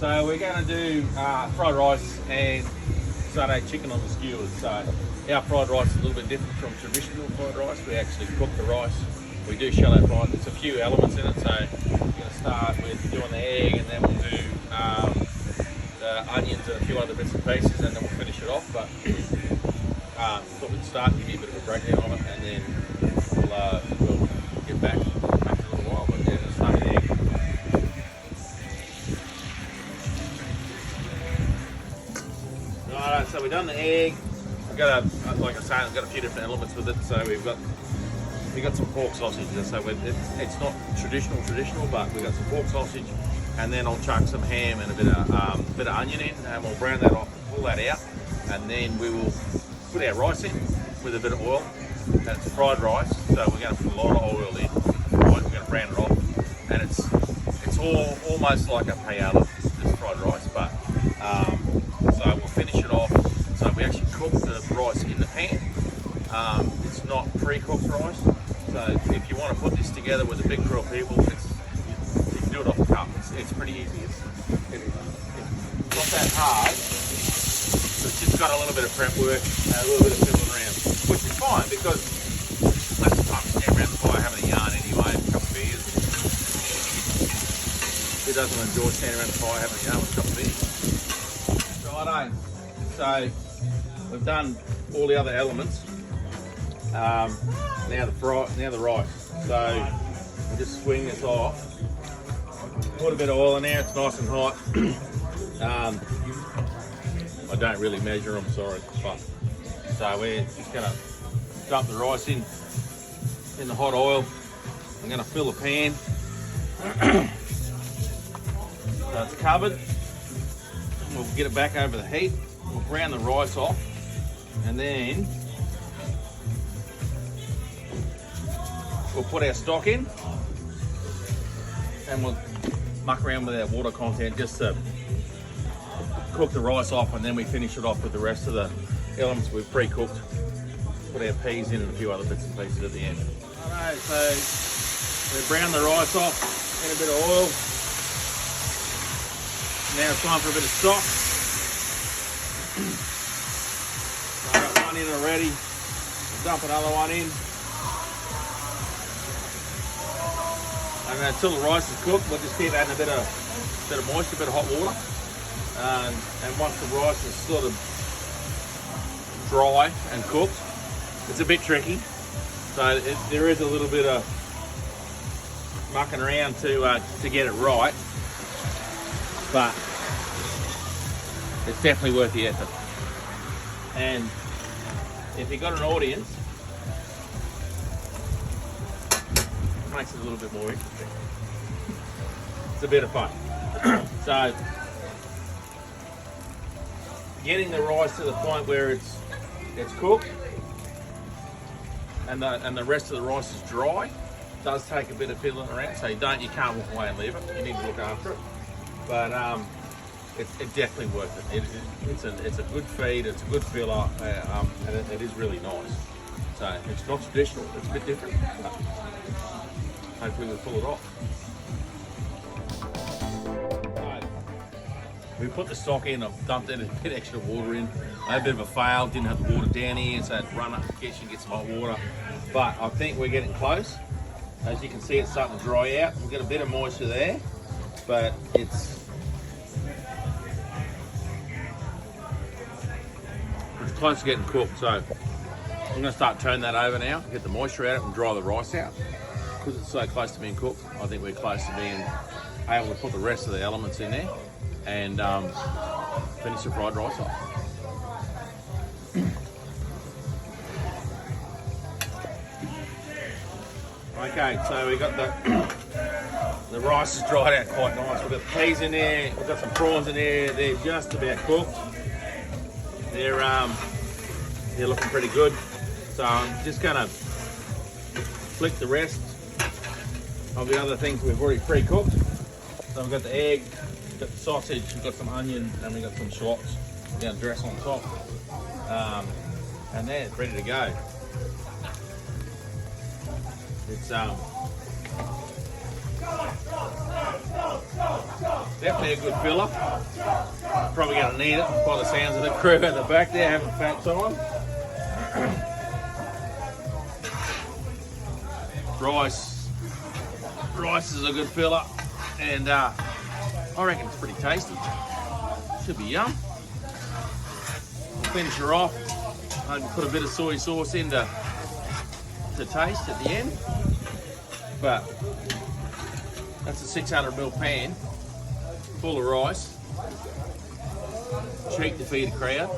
So we're going to do fried rice and satay chicken on the skewers. So our fried rice is a little bit different from traditional fried rice. We actually cook the rice. We do shallow fry. There's a few elements in it. So we're going to start with doing the egg, and then we'll do the onions and a few other bits and pieces, and then we'll finish it off. But thought we'd start, give you a bit of a breakdown on it, and then we'll get back in a little while. But yeah, let's start with the egg. Right, so we've done the egg. We've got like I was saying, we've got a few different elements with it. So we've got some pork sausage. So it's not traditional, but we've got some pork sausage, and then I'll chuck some ham and a bit of onion in, and we'll brown that off, pull that out, and then we will put our rice in with a bit of oil. And it's fried rice, so we're going to put a lot of oil in. Right, we're going to brown it off, and it's almost like a paella, this fried rice, but so we'll finish it off. So we actually cook the rice in the pan. It's not pre-cooked rice. So if you want to put this together with a big crew of people, you can do it off the cup. It's pretty easy. It's not that hard. It's just got a little bit of prep work and a little bit of fiddling around, which is fine because most of the time you stand around the fire having a yarn anyway, a couple of beers. Who doesn't enjoy standing around the fire having a yarn with a couple of beers? Righto. So we've done all the other elements. Now the rice. So we'll just swing this off. Put a bit of oil in there. It's nice and hot. I don't really measure them, sorry. But so we're just gonna dump the rice in the hot oil. I'm gonna fill the pan. So it's covered. We'll get it back over the heat. We'll brown the rice off, and then we'll put our stock in, and we'll muck around with our water content just to cook the rice off, and then we finish it off with the rest of the elements we've pre-cooked. Put our peas in and a few other bits and pieces at the end. Alright, so we brown the rice off in a bit of oil. Now it's time for a bit of stock. I got one in already. Dump another one in. And until the rice is cooked, we'll just keep adding a bit of moisture, a bit of hot water. And once the rice is sort of dry and cooked, it's a bit tricky. So there is a little bit of mucking around to get it right. But it's definitely worth the effort. And if you've got an audience, it makes it a little bit more interesting. It's a bit of fun. So getting the rice to the point where it's cooked and the rest of the rice is dry does take a bit of fiddling around. So you can't walk away and leave it. You need to look after it. But it's definitely worth it. It's a good feed. It's a good filler, and it is really nice. So it's not traditional. It's a bit different. But hopefully we'll pull it off. Right. We put the stock in. I've dumped a bit extra water in. I had a bit of a fail. Didn't have the water down here, so I had to run up to the kitchen, get some hot water. But I think we're getting close. As you can see, it's starting to dry out. We've got a bit of moisture there, but it's close to getting cooked. So I'm going to start turning that over now, get the moisture out and dry the rice out. Because it's so close to being cooked, I think we're close to being able to put the rest of the elements in there and finish the fried rice off. Okay, so we got the rice is dried out quite nice. We've got the peas in there, we've got some prawns in there. They're just about cooked. They're looking pretty good. So I'm just gonna flick the rest of the other things we've already pre-cooked. So we've got the egg, we've got the sausage, we've got some onion, and we've got some shallots. We're gonna dress on top. And then it's ready to go. It's definitely a good filler. Probably going to need it by the sounds of the crew at the back there having fat time. Rice is a good filler, and I reckon it's pretty tasty. Should be yum. We'll finish her off. Maybe put a bit of soy sauce in to taste at the end. But that's a 600ml pan full of rice. Cheap to feed a crowd,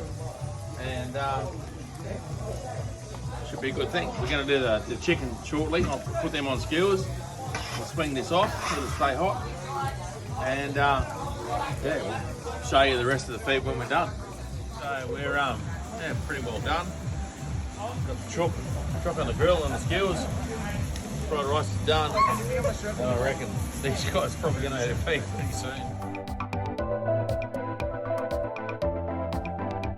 and should be a good thing. We're going to do the chicken shortly. I'll put them on skewers. We'll swing this off, let it stay hot, and yeah, we'll show you the rest of the feed when we're done. So we're pretty well done. Got the chook on the grill and the skewers. Fried rice is done. And I reckon these guys are probably going to have a feed pretty soon.